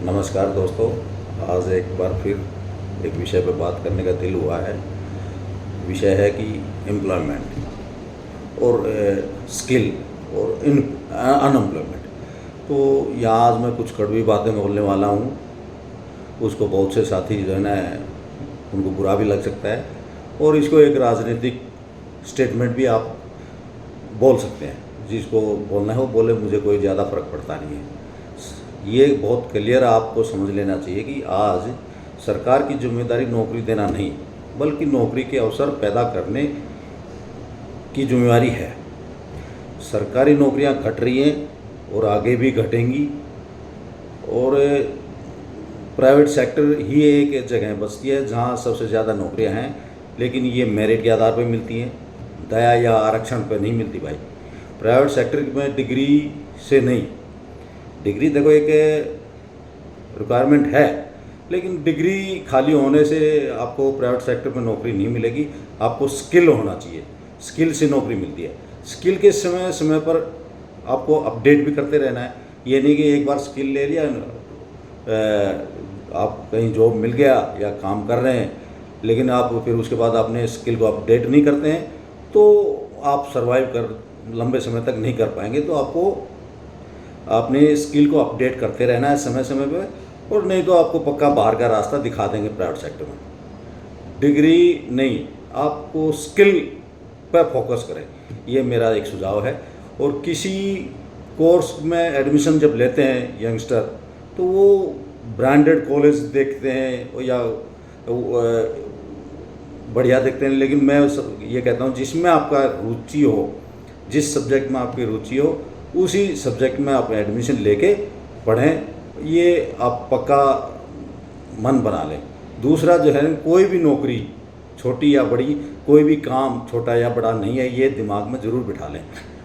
नमस्कार दोस्तों। आज एक बार फिर एक विषय पर बात करने का दिल हुआ है। विषय है कि एम्प्लॉयमेंट और स्किल और अनएम्प्लॉयमेंट। तो यहाँ आज मैं कुछ कड़वी बातें बोलने वाला हूँ। उसको बहुत से साथी जो है ना, उनको बुरा भी लग सकता है और इसको एक राजनीतिक स्टेटमेंट भी आप बोल सकते हैं। जिसको बोलना है वो बोले, मुझे कोई ज़्यादा फर्क पड़ता नहीं है। ये बहुत क्लियर आपको समझ लेना चाहिए कि आज सरकार की जिम्मेदारी नौकरी देना नहीं, बल्कि नौकरी के अवसर पैदा करने की जिम्मेदारी है। सरकारी नौकरियां घट रही हैं और आगे भी घटेंगी, और प्राइवेट सेक्टर ही एक जगह बचती है जहां सबसे ज़्यादा नौकरियां हैं, लेकिन ये मेरिट के आधार पर मिलती हैं, दया या आरक्षण पर नहीं मिलती भाई। प्राइवेट सेक्टर में डिग्री से नहीं, डिग्री देखो एक रिक्वायरमेंट है, लेकिन डिग्री खाली होने से आपको प्राइवेट सेक्टर में नौकरी नहीं मिलेगी। आपको स्किल होना चाहिए, स्किल से नौकरी मिलती है। स्किल के समय समय पर आपको अपडेट भी करते रहना है। ये नहीं कि एक बार स्किल ले लिया, आप कहीं जॉब मिल गया या काम कर रहे हैं, लेकिन आप फिर उसके बाद अपने स्किल को अपडेट नहीं करते हैं, तो आप सर्वाइव कर लंबे समय तक नहीं कर पाएंगे। तो आपको अपने स्किल को अपडेट करते रहना है समय समय पे, और नहीं तो आपको पक्का बाहर का रास्ता दिखा देंगे प्राइवेट सेक्टर में। डिग्री नहीं, आपको स्किल पर फोकस करें, ये मेरा एक सुझाव है। और किसी कोर्स में एडमिशन जब लेते हैं यंगस्टर, तो वो ब्रांडेड कॉलेज देखते हैं या बढ़िया देखते हैं, लेकिन मैं ये कहता हूँ जिसमें आपका रुचि हो, जिस सब्जेक्ट में आपकी रुचि हो, उसी सब्जेक्ट में आप एडमिशन लेके पढ़ें। ये आप पक्का मन बना लें। दूसरा जो है, कोई भी नौकरी छोटी या बड़ी, कोई भी काम छोटा या बड़ा नहीं है, ये दिमाग में ज़रूर बिठा लें।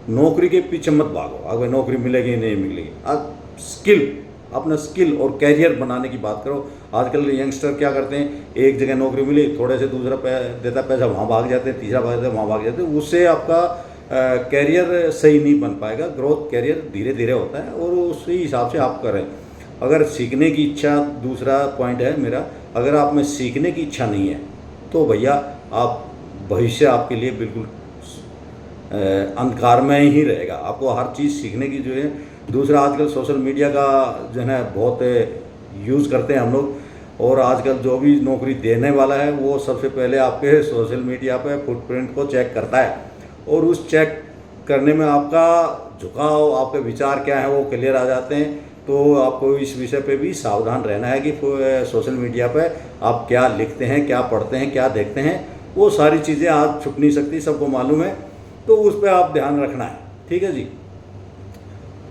नौकरी के पीछे मत भागो, अगर नौकरी मिलेगी नहीं मिलेगी। आप स्किल, अपना स्किल और कैरियर बनाने की बात करो। आजकल यंगस्टर क्या करते हैं, एक जगह नौकरी मिली, थोड़े से दूसरा देता पैसा वहाँ भाग जाते हैं, तीसरा भाग जाता है वहाँ भाग जाते हैं। उससे आपका कैरियर सही नहीं बन पाएगा। ग्रोथ कैरियर धीरे धीरे होता है, और उसी हिसाब से आप करें। अगर सीखने की इच्छा, दूसरा पॉइंट है मेरा, अगर आप में सीखने की इच्छा नहीं है, तो भैया आप भविष्य आपके लिए बिल्कुल अंधकार में ही रहेगा। आपको हर चीज़ सीखने की जो है। दूसरा, आजकल सोशल मीडिया का जो है बहुत यूज़ करते हैं हम लोग, और आजकल जो भी नौकरी देने वाला है वो सबसे पहले आपके सोशल मीडिया पे फुटप्रिंट को चेक करता है, और उस चेक करने में आपका झुकाव, आपके विचार क्या है वो क्लियर आ जाते हैं। तो आपको इस विषय पे भी सावधान रहना है कि सोशल मीडिया पे आप क्या लिखते हैं, क्या पढ़ते हैं, क्या देखते हैं, वो सारी चीज़ें आज छुप नहीं सकती, सबको मालूम है। तो उस पर आप ध्यान रखना है, ठीक है जी।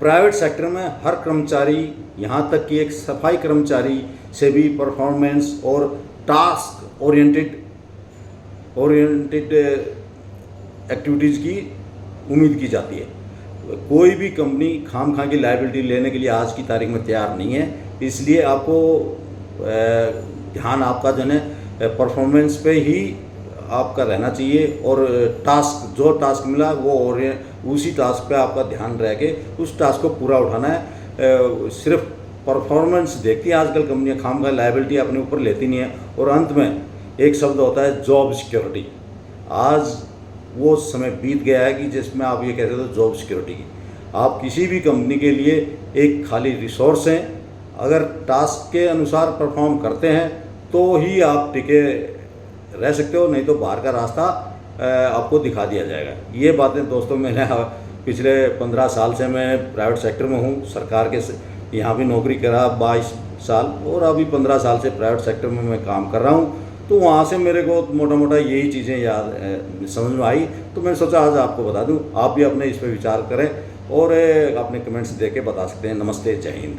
प्राइवेट सेक्टर में हर कर्मचारी, यहाँ तक कि एक सफाई कर्मचारी से भी परफॉर्मेंस और टास्क ओरिएंटेड एक्टिविटीज़ की उम्मीद की जाती है। कोई भी कंपनी खाम की लायबिलिटी लेने के लिए आज की तारीख में तैयार नहीं है। इसलिए आपको ध्यान आपका जो है परफॉर्मेंस पे ही आपका रहना चाहिए, और टास्क, जो टास्क मिला वो और उसी टास्क पे आपका ध्यान रह के उस टास्क को पूरा उठाना है। सिर्फ परफॉर्मेंस देखती है आजकल कंपनियां, खाम खा लायबिलिटी अपने ऊपर लेती नहीं है। और अंत में एक शब्द होता है जॉब सिक्योरिटी। आज वो समय बीत गया है कि जिसमें आप ये कहते थे जॉब सिक्योरिटी की। आप किसी भी कंपनी के लिए एक खाली रिसोर्स हैं। अगर टास्क के अनुसार परफॉर्म करते हैं तो ही आप टिके रह सकते हो, नहीं तो बाहर का रास्ता आपको दिखा दिया जाएगा। ये बातें दोस्तों, मैंने पिछले 15 साल से मैं प्राइवेट सेक्टर में हूँ। सरकार के यहाँ भी नौकरी करा 22 साल, और अभी 15 साल से प्राइवेट सेक्टर में मैं काम कर रहा हूँ। तो वहाँ से मेरे को मोटा मोटा यही चीज़ें याद समझ में आई, तो मैंने सोचा आज आपको बता दूँ। आप भी अपने इस पर विचार करें और अपने कमेंट्स दे के बता सकते हैं। नमस्ते, जय हिंद।